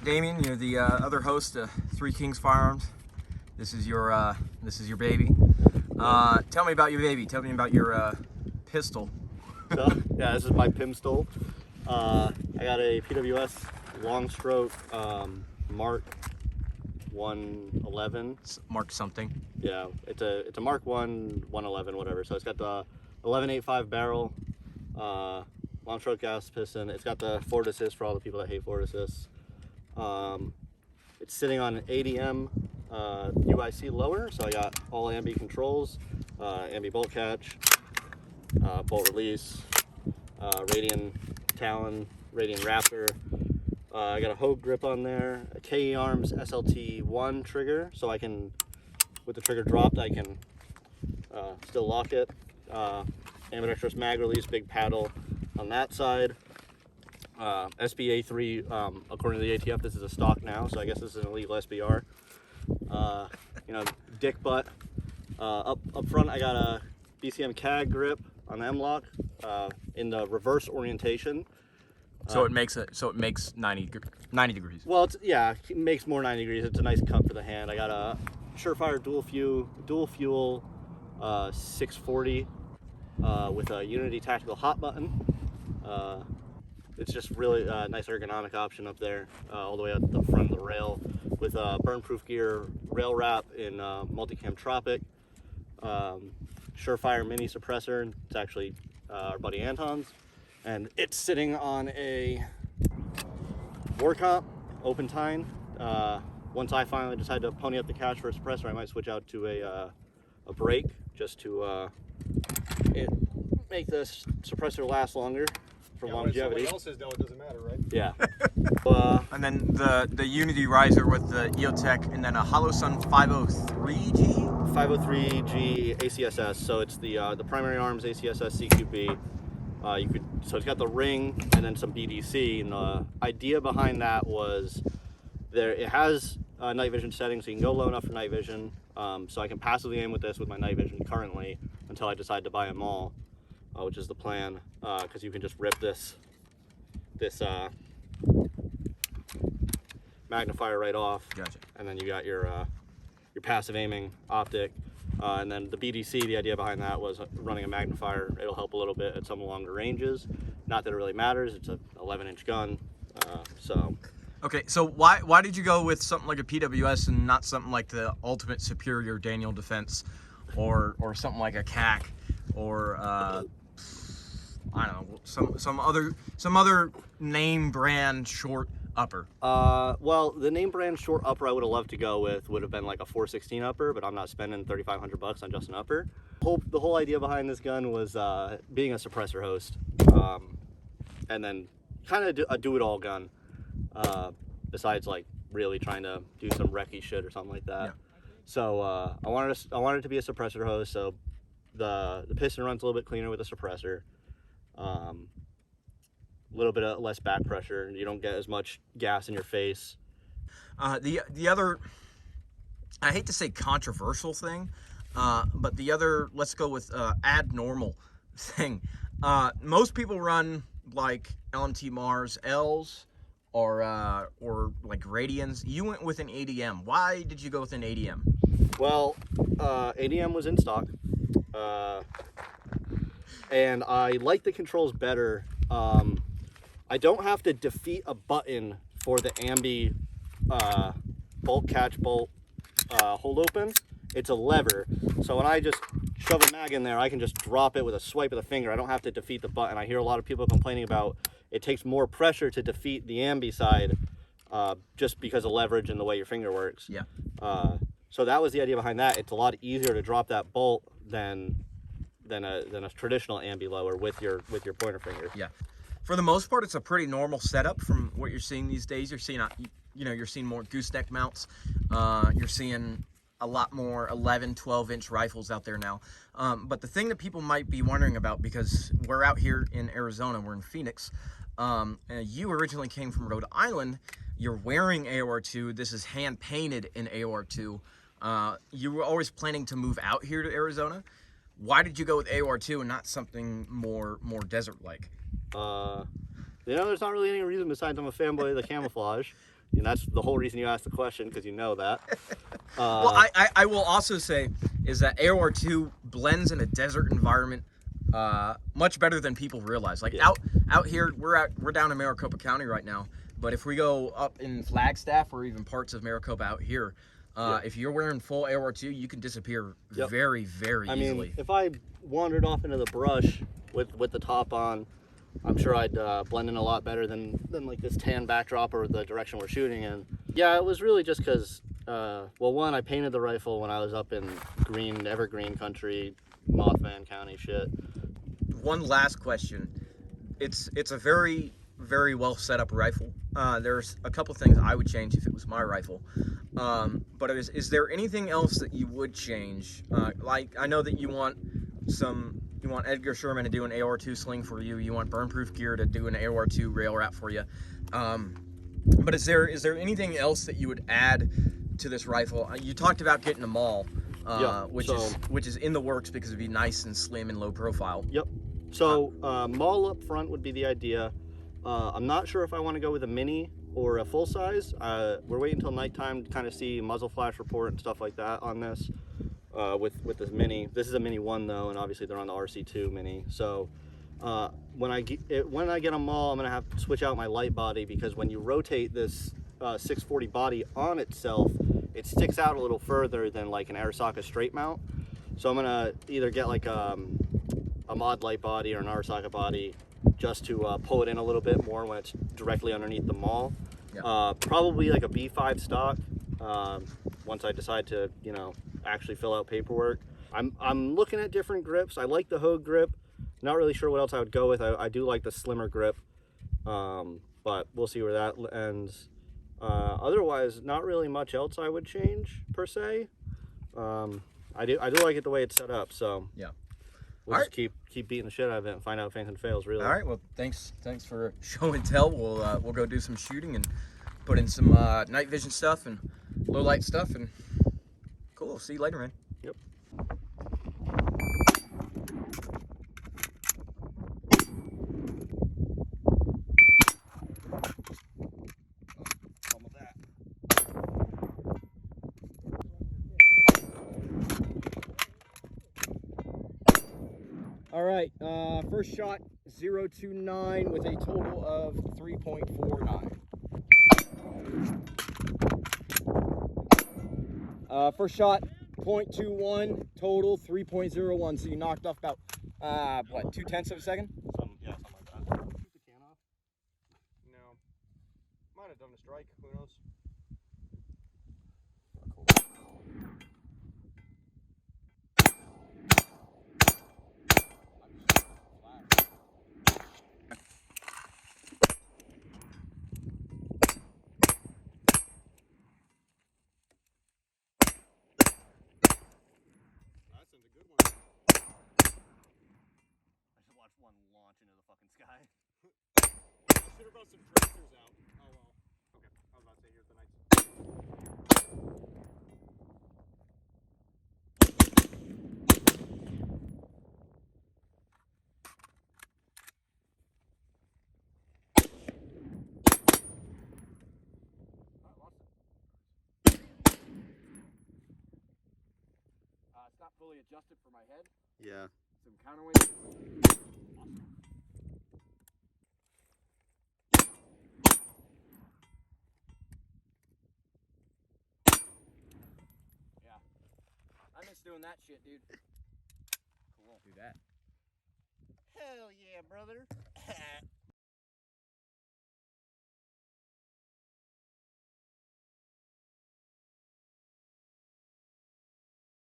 Damian, you're the other host of Three Kings Firearms. This is your baby. Tell me about your baby. Tell me about your pistol. So, yeah, this is my Pimstol. I got a PWS long stroke Mark 111. Mark something. Yeah, it's a Mark 111, whatever. So it's got the 11.85 barrel, long stroke gas piston. It's got the forward assist for all the people that hate forward assists. It's sitting on an ADM UIC lower, so I got all ambi controls, ambi bolt catch, bolt release, Radian Talon, Radian Raptor. I got a Hogue grip on there, a KE Arms SLT1 trigger, so I can, with the trigger dropped, I can still lock it. Ambidextrous mag release, big paddle on that side. SBA3, according to the ATF, this is a stock now, so I guess this is an illegal SBR. Dick butt. Up front, I got a BCM CAG grip on the M-lock in the reverse orientation. So it makes 90 degrees. Well, it makes more 90 degrees. It's a nice cut for the hand. I got a Surefire dual fuel 640 with a Unity tactical hot button. It's just really a nice ergonomic option up there, all the way up the front of the rail, with burn-proof gear rail wrap in Multicam Tropic. Surefire mini suppressor. It's actually our buddy Anton's, and it's sitting on a Warcomp open tine. Once I finally decide to pony up the cash for a suppressor, I might switch out to a brake just to make this suppressor last longer for longevity. When else has no, it doesn't matter, right? Yeah. And then the Unity riser with the EOTech, and then a HoloSun 503G. 503G ACSS, so it's the primary arms ACSS CQB. So it's got the ring and then some BDC, and the idea behind that was it has night vision settings, so you can go low enough for night vision. So I can passively aim with this with my night vision currently until I decide to buy a maul, which is the plan, because you can just rip this magnifier right off. Gotcha. And then you got your passive aiming optic. And then the BDC, the idea behind that was running a magnifier. It'll help a little bit at some longer ranges. Not that it really matters. It's an 11-inch gun. Okay, so why did you go with something like a PWS and not something like the Ultimate Superior Daniel Defense, or something like a CAC, or I don't know, some other name brand short upper? Well, the name brand short upper I would have loved to go with would have been like a 416 upper, but I'm not spending $3,500 on just an upper. The whole idea behind this gun was being a suppressor host, and then kind of a do-it-all gun, besides like really trying to do some recce shit or something like that. Yeah. So I wanted it to be a suppressor host, so the piston runs a little bit cleaner with a suppressor. A little bit of less back pressure, and you don't get as much gas in your face. The other, I hate to say controversial thing, but the other, let's go with abnormal thing. Most people run like LMT Mars L's or like Radians. You went with an ADM. Why did you go with an ADM? Well, ADM was in stock, and I like the controls better. I don't have to defeat a button for the ambi bolt catch bolt hold open. It's a lever, so when I just shove a mag in there, I can just drop it with a swipe of the finger. I don't have to defeat the button. I hear a lot of people complaining about it takes more pressure to defeat the ambi side, just because of leverage and the way your finger works. Yeah. So that was the idea behind that. It's a lot easier to drop that bolt than a traditional ambi lower with your pointer finger. Yeah. For the most part, it's a pretty normal setup from what you're seeing these days. You're seeing, you're seeing more gooseneck mounts. You're seeing a lot more 11, 12-inch rifles out there now. But the thing that people might be wondering about, because we're out here in Arizona, we're in Phoenix, and you originally came from Rhode Island. You're wearing AOR2. This is hand-painted in AOR2. You were always planning to move out here to Arizona. Why did you go with AOR2 and not something more desert-like? There's not really any reason besides I'm a fanboy of the camouflage. And that's the whole reason you asked the question, because you know that. Well, I will also say is that AOR2 blends in a desert environment much better than people realize. Like Yeah. out here, we're down in Maricopa County right now. But if we go up in Flagstaff or even parts of Maricopa out here, if you're wearing full AOR2, you can disappear Yep. very, very easily. Mean, if I wandered off into the brush with the top on, I'm sure I'd blend in a lot better than like this tan backdrop or the direction we're shooting in. Yeah, it was really just because, well, one, I painted the rifle when I was up in evergreen country, Mothman County shit. One last question. It's a very, very well set up rifle. There's a couple things I would change if it was my rifle. But is there anything else that you would change? Like, I know that you want Edgar Sherman to do an AOR2 sling for you. You want burn-proof gear to do an AOR2 rail wrap for you. But is there anything else that you would add to this rifle? You talked about getting a maul, which is in the works because it'd be nice and slim and low profile. Yep. So maul up front would be the idea. I'm not sure if I want to go with a mini or a full size. We're waiting until nighttime to kind of see muzzle flash report and stuff like that on this. With this mini. This is a mini 1 though, and obviously they're on the RC2 mini. So when I get a maul, I'm gonna have to switch out my light body, because when you rotate this 640 body on itself, it sticks out a little further than like an Arisaka straight mount. So I'm gonna either get like a mod light body or an Arisaka body, just to pull it in a little bit more when it's directly underneath the maul. Yep. Probably like a B5 stock. Once I decide to, actually fill out paperwork. I'm looking at different grips. I like the Hogue grip. Not really sure what else I would go with. I do like the slimmer grip, but we'll see where that ends. Otherwise, not really much else I would change per se. I do like it the way it's set up. So yeah, we'll just keep beating the shit out of it and find out if anything fails. Really. All right. Well, thanks for show and tell. We'll go do some shooting and put in some night vision stuff and low light stuff, and cool. See you later, man. Yep. All right, first shot 029 with a total of 3.49. First shot 0.21, total 3.01. So you knocked off about what, 0.2 of a second? Yeah, something like that. Keep the can off? No, might have done a strike. Who knows? One launch into the fucking sky. I should have brought some tracers out. Oh well. Okay, I was about to say here's the night. It's not fully adjusted for my head. Yeah. Some counterweight. Awesome. Yeah. I miss doing that shit, dude. Cool. Do that. Hell yeah, brother.